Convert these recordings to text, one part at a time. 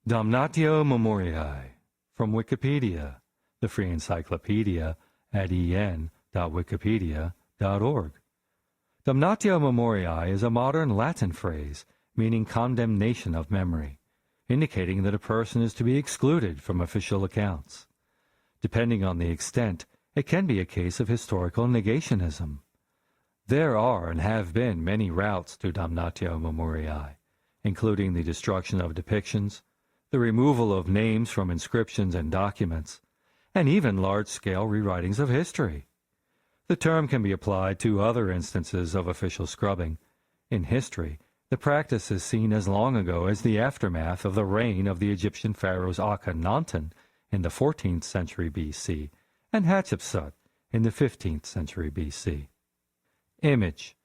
Damnatio memoriae, from Wikipedia, the free encyclopedia at en.wikipedia.org. Damnatio memoriae is a modern Latin phrase meaning condemnation of memory, indicating that a person is to be excluded from official accounts. Depending on the extent, it can be a case of historical negationism. There are and have been many routes to damnatio memoriae, including the destruction of depictions, the removal of names from inscriptions and documents, and even large-scale rewritings of history. The term can be applied to other instances of official scrubbing. In history, the practice is seen as long ago as the aftermath of the reign of the Egyptian pharaohs Akhenaten in the 14th century B.C. and Hatshepsut in the 15th century B.C. Image: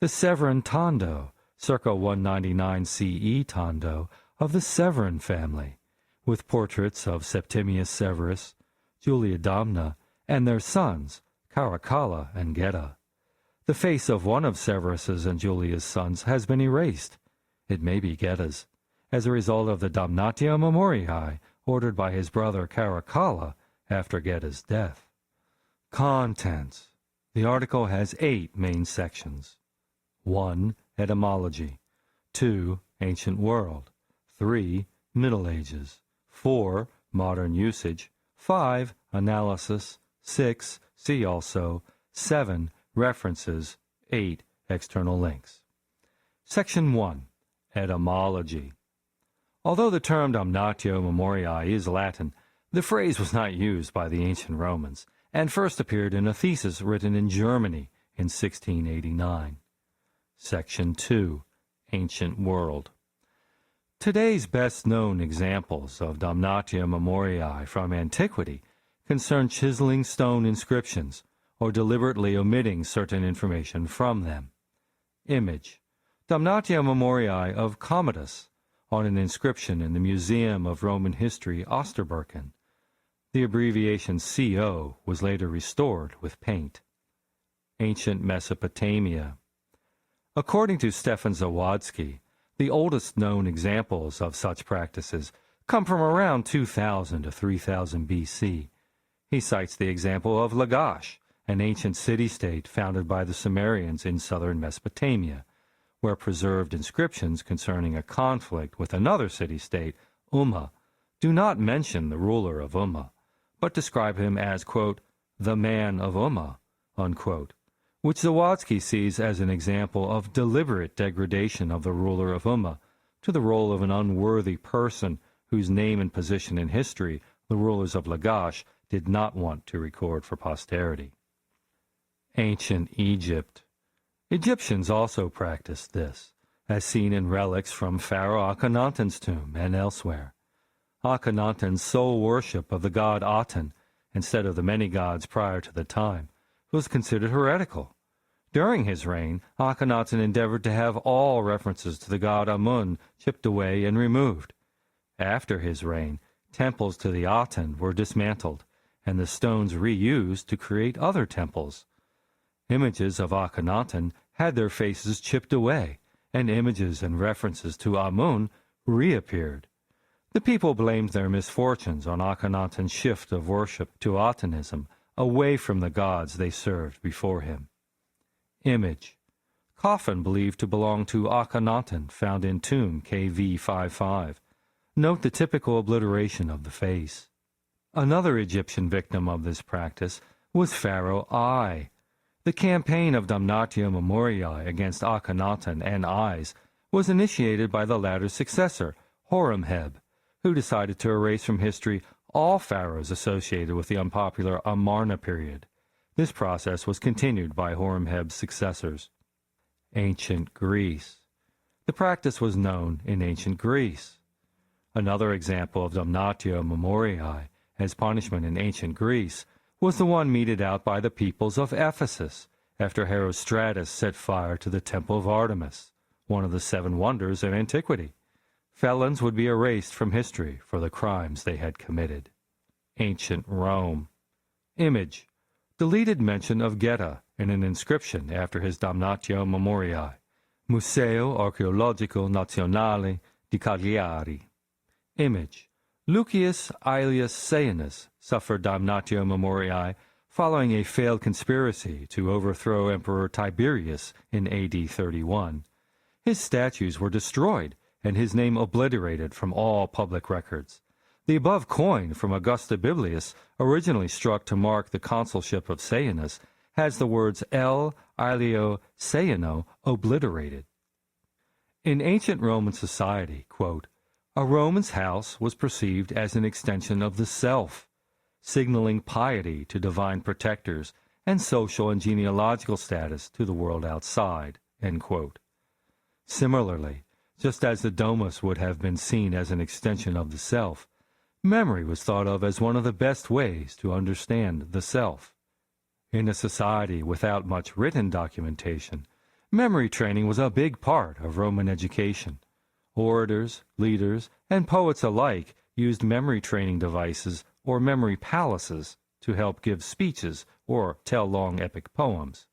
the Severan Tondo, circa 199 CE Tondo, of the Severan family, with portraits of Septimius Severus, Julia Domna, and their sons, Caracalla and Geta. The face of one of Severus's and Julia's sons has been erased. It may be Geta's, as a result of the damnatio memoriae ordered by his brother Caracalla after Geta's death. Contents. The article has 8 main sections. 1. Etymology. 2. Ancient world. 3. Middle Ages. 4. Modern usage. 5. Analysis. 6. See also. 7. References. 8. External links. Section 1. Etymology. Although the term damnatio memoriae is Latin, the phrase was not used by the ancient Romans and first appeared in a thesis written in Germany in 1689. Section 2. Ancient world. Today's best-known examples of damnatio memoriae from antiquity concern chiseling stone inscriptions or deliberately omitting certain information from them. Image: damnatio memoriae of Commodus on an inscription in the Museum of Roman History, Osterburken. The abbreviation CO was later restored with paint. Ancient Mesopotamia. According to Stefan Zawadzki, the oldest known examples of such practices come from around 2000 to 3000 BC. He cites the example of Lagash, an ancient city-state founded by the Sumerians in southern Mesopotamia, where preserved inscriptions concerning a conflict with another city-state, Umma, do not mention the ruler of Umma, but describe him as, quote, the man of Umma, unquote, which Zawadzki sees as an example of deliberate degradation of the ruler of Umma to the role of an unworthy person whose name and position in history the rulers of Lagash did not want to record for posterity. Ancient Egypt. Egyptians also practiced this, as seen in relics from Pharaoh Akhenaten's tomb and elsewhere. Akhenaten's sole worship of the god Aten, instead of the many gods prior to the time, was considered heretical. During his reign, Akhenaten endeavored to have all references to the god Amun chipped away and removed. After his reign, temples to the Aten were dismantled, and the stones reused to create other temples. Images of Akhenaten had their faces chipped away, and images and references to Amun reappeared. The people blamed their misfortunes on Akhenaten's shift of worship to Atenism, away from the gods they served before him. Image: coffin believed to belong to Akhenaten, found in tomb KV55. Note the typical obliteration of the face. Another Egyptian victim of this practice was Pharaoh I. The campaign of damnatio memoriae against Akhenaten and Is was initiated by the latter's successor, Horemheb, who decided to erase from history all pharaohs associated with the unpopular Amarna period. This process was continued by Horemheb's successors. Ancient Greece. The practice was known in ancient Greece. Another example of damnatio memoriae as punishment in ancient Greece was the one meted out by the peoples of Ephesus after Herostratus set fire to the Temple of Artemis, one of the 7 wonders of antiquity. Felons would be erased from history for the crimes they had committed. Ancient Rome. Image: deleted mention of Geta in an inscription after his damnatio memoriae, Museo Archeologico Nazionale di Cagliari. Image. Lucius Aelius Caenus suffered damnatio memoriae following a failed conspiracy to overthrow Emperor Tiberius in AD 31. His statues were destroyed and his name obliterated from all public records. The above coin from Augusta Biblius, originally struck to mark the consulship of Caenus, has the words L. Aelio Caeno obliterated. In ancient Roman society, quote, a Roman's house was perceived as an extension of the self, signaling piety to divine protectors and social and genealogical status to the world outside, end quote. Similarly, just as the domus would have been seen as an extension of the self, memory was thought of as one of the best ways to understand the self. In a society without much written documentation, memory training was a big part of Roman education. Orators, leaders, and poets alike used memory training devices or memory palaces to help give speeches or tell long epic poems.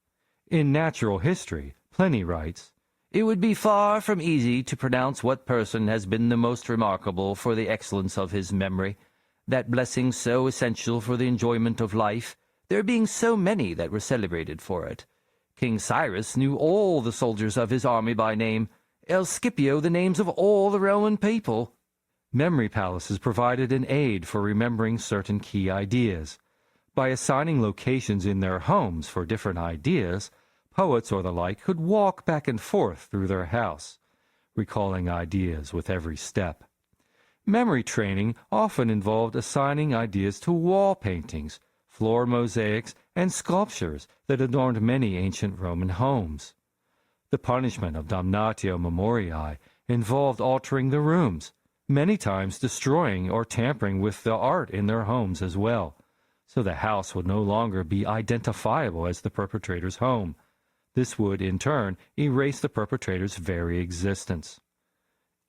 In natural history, Pliny writes, "It would be far from easy to pronounce what person has been the most remarkable for the excellence of his memory, that blessing so essential for the enjoyment of life, there being so many that were celebrated for it. King Cyrus knew all the soldiers of his army by name, else Scipio the names of all the Roman people." Memory palaces provided an aid for remembering certain key ideas. By assigning locations in their homes for different ideas, poets or the like could walk back and forth through their house, recalling ideas with every step. Memory training often involved assigning ideas to wall paintings, floor mosaics, and sculptures that adorned many ancient Roman homes. The punishment of damnatio memoriae involved altering the rooms, many times destroying or tampering with the art in their homes as well, so the house would no longer be identifiable as the perpetrator's home. This would, in turn, erase the perpetrator's very existence.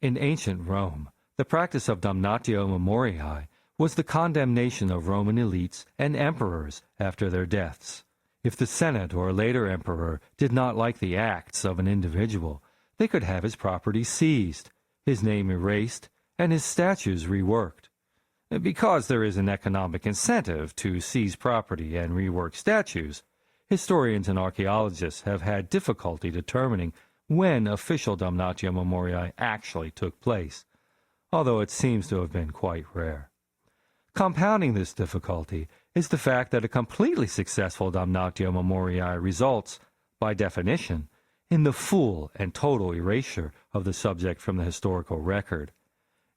In ancient Rome, the practice of damnatio memoriae was the condemnation of Roman elites and emperors after their deaths. If the Senate or later emperor did not like the acts of an individual, they could have his property seized, his name erased, and his statues reworked. Because there is an economic incentive to seize property and rework statues, historians and archaeologists have had difficulty determining when official damnatio memoriae actually took place, although it seems to have been quite rare. Compounding this difficulty is the fact that a completely successful damnatio memoriae results, by definition, in the full and total erasure of the subject from the historical record.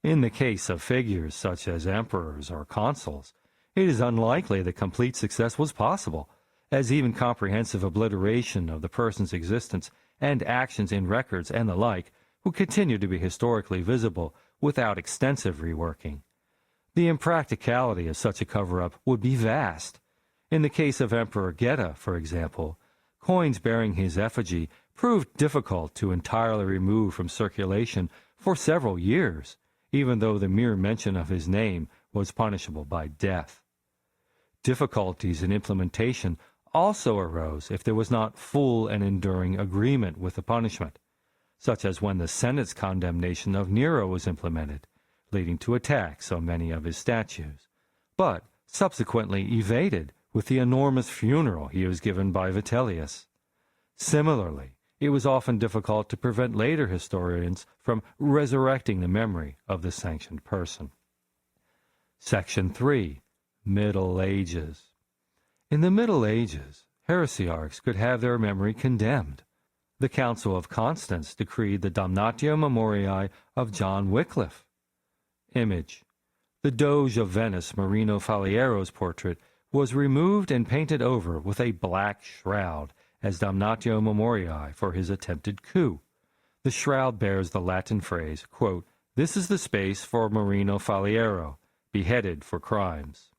In the case of figures such as emperors or consuls, it is unlikely that complete success was possible, as even comprehensive obliteration of the person's existence and actions in records and the like would continue to be historically visible without extensive reworking. The impracticality of such a cover-up would be vast. In the case of Emperor Geta, for example, coins bearing his effigy proved difficult to entirely remove from circulation for several years, even though the mere mention of his name was punishable by death. Difficulties in implementation also arose if there was not full and enduring agreement with the punishment, such as when the Senate's condemnation of Nero was implemented, leading to attacks on many of his statues, but subsequently evaded with the enormous funeral he was given by Vitellius. Similarly, it was often difficult to prevent later historians from resurrecting the memory of the sanctioned person. Section 3. Middle Ages. In the Middle Ages, heresiarchs could have their memory condemned. The Council of Constance decreed the damnatio memoriae of John Wycliffe. Image. The Doge of Venice, Marino Faliero's portrait, was removed and painted over with a black shroud as damnatio memoriae for his attempted coup. The shroud bears the Latin phrase, quote, "This is the space for Marino Faliero, beheaded for crimes."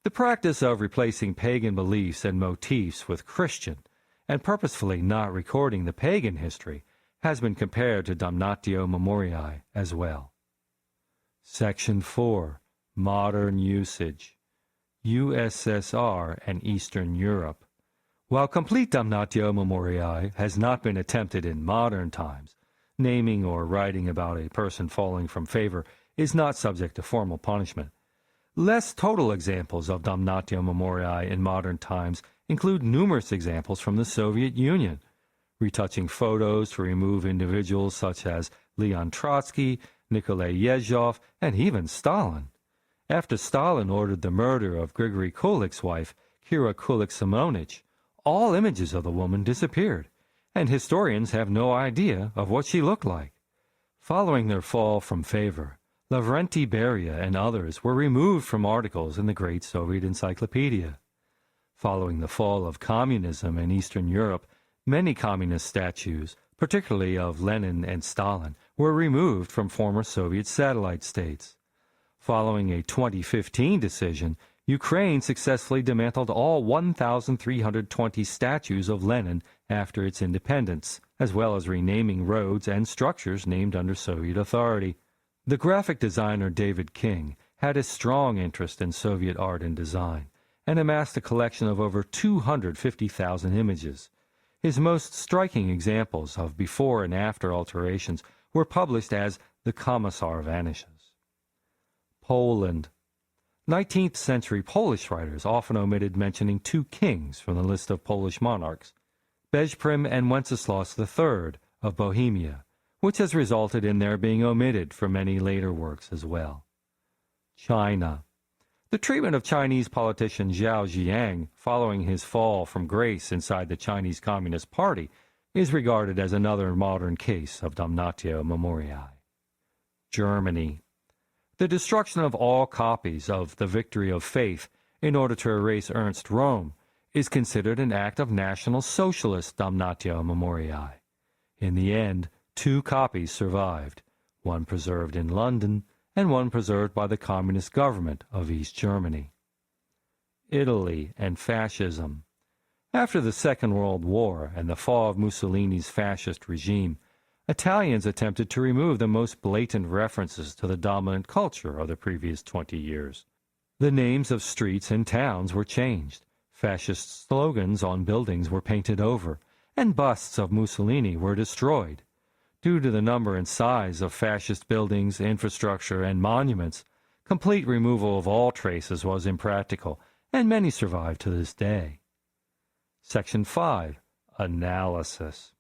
The practice of replacing pagan beliefs and motifs with Christian, and purposefully not recording the pagan history, has been compared to damnatio memoriae as well. Section 4. Modern Usage. USSR and Eastern Europe. While complete damnatio memoriae has not been attempted in modern times, naming or writing about a person falling from favor is not subject to formal punishment. Less total examples of damnatio memoriae in modern times include numerous examples from the Soviet Union, retouching photos to remove individuals such as Leon Trotsky, Nikolai Yezhov, and even Stalin. After Stalin ordered the murder of Grigory Kulik's wife, Kira Kulik-Simonich, all images of the woman disappeared, and historians have no idea of what she looked like. Following their fall from favor, Lavrenti Beria and others were removed from articles in the Great Soviet Encyclopedia. Following the fall of communism in Eastern Europe, many communist statues, particularly of Lenin and Stalin, were removed from former Soviet satellite states. Following a 2015 decision, Ukraine successfully dismantled all 1,320 statues of Lenin after its independence, as well as renaming roads and structures named under Soviet authority. The graphic designer David King had a strong interest in Soviet art and design, and amassed a collection of over 250,000 images. His most striking examples of before and after alterations were published as The Commissar Vanishes. Poland. 19th century Polish writers often omitted mentioning two kings from the list of Polish monarchs, Bezprim and Wenceslaus III of Bohemia, which has resulted in their being omitted from many later works as well. China. The treatment of Chinese politician Zhao Ziyang following his fall from grace inside the Chinese Communist Party is regarded as another modern case of damnatio memoriae. Germany. The destruction of all copies of The Victory of Faith in order to erase Ernst Röhm is considered an act of National Socialist damnatio memoriae. In the end, 2 copies survived, one preserved in London and one preserved by the communist government of East Germany. Italy and fascism. After the Second World War and the fall of Mussolini's fascist regime, Italians attempted to remove the most blatant references to the dominant culture of the previous 20 years. The names of streets and towns were changed, fascist slogans on buildings were painted over, and busts of Mussolini were destroyed. Due to the number and size of fascist buildings, infrastructure, and monuments, complete removal of all traces was impractical, and many survive to this day. Section 5. Analysis.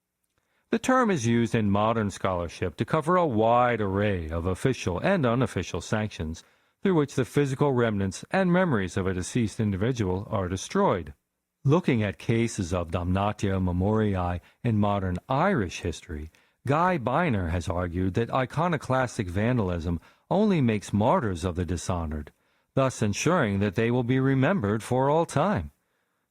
The term is used in modern scholarship to cover a wide array of official and unofficial sanctions through which the physical remnants and memories of a deceased individual are destroyed. Looking at cases of damnatio memoriae in modern Irish history, Guy Biner has argued that iconoclastic vandalism only makes martyrs of the dishonored, thus ensuring that they will be remembered for all time.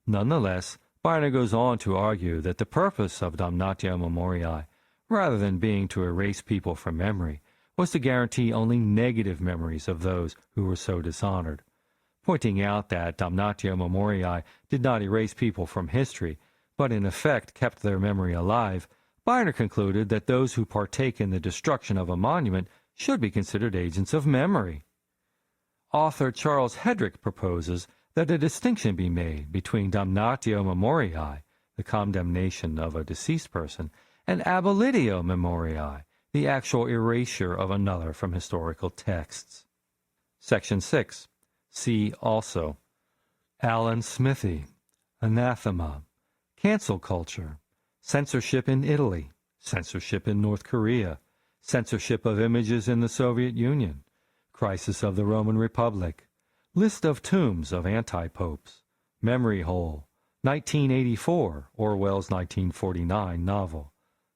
Nonetheless, Biner goes on to argue that the purpose of damnatio memoriae, rather than being to erase people from memory, was to guarantee only negative memories of those who were so dishonored. Pointing out that damnatio memoriae did not erase people from history, but in effect kept their memory alive, Biner concluded that those who partake in the destruction of a monument should be considered agents of memory. Author Charles Hedrick proposes that a distinction be made between damnatio memoriae, the condemnation of a deceased person, and abolitio memoriae, the actual erasure of another from historical texts. Section 6. See also Alan Smithy, Anathema, Cancel Culture, Censorship in Italy, Censorship in North Korea, Censorship of Images in the Soviet Union, Crisis of the Roman Republic, List of Tombs of Anti-Popes, Memory Hole, 1984, Orwell's 1949 novel,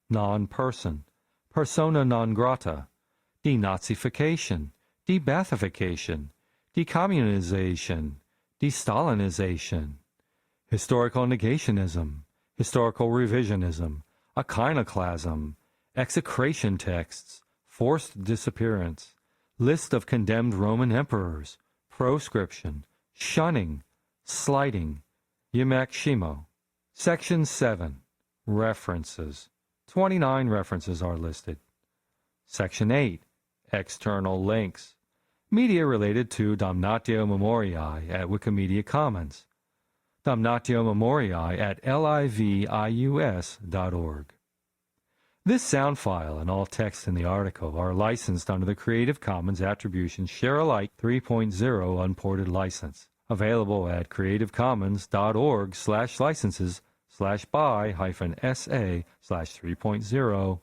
Non-Person, Persona non grata, Denazification, Debathification, Decommunization, Destalinization, Historical Negationism, Historical Revisionism, Iconoclasm, Execration Texts, Forced Disappearance, List of Condemned Roman Emperors, Proscription, Shunning, Slighting, Yimak Shimo. Section 7. References. 29 references are listed. Section 8. External links. Media related to damnatio memoriae at Wikimedia Commons. Damnatio memoriae at livius.org. This sound file and all text in the article are licensed under the Creative Commons Attribution Share-alike 3.0 unported license, available at creativecommons.org/licenses/by-sa/3.0